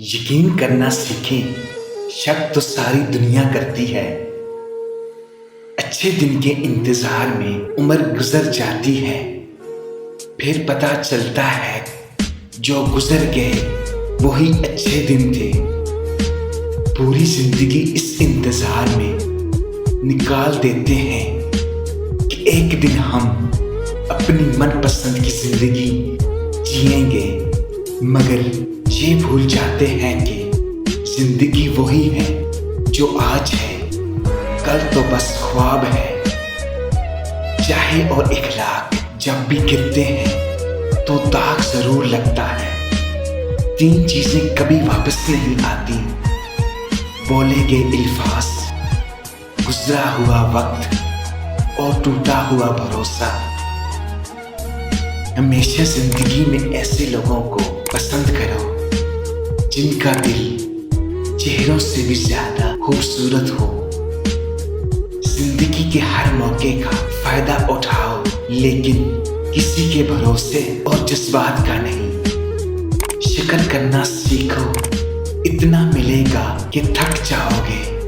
यकीन करना सीखें, शक तो सारी दुनिया करती है। अच्छे दिन के इंतजार में उम्र गुजर जाती है, फिर पता चलता है जो गुजर गए वही अच्छे दिन थे। पूरी जिंदगी इस इंतजार में निकाल देते हैं कि एक दिन हम अपनी मनपसंद की जिंदगी जिएंगे, मगर ये भूल जाते हैं कि जिंदगी वही है जो आज है, कल तो बस ख्वाब है। चाहे और इखलाक जब भी गिरते हैं तो दाग जरूर लगता है। तीन चीजें कभी वापस नहीं आती, बोले गए अल्फाज, गुजरा हुआ वक्त और टूटा हुआ भरोसा। हमेशा जिंदगी में ऐसे लोगों को पसंद करो जिनका दिल चेहरों से भी ज्यादा खूबसूरत हो। जिंदगी के हर मौके का फायदा उठाओ, लेकिन किसी के भरोसे और जज्बात का नहीं। शिकन करना सीखो, इतना मिलेगा कि थक जाओगे।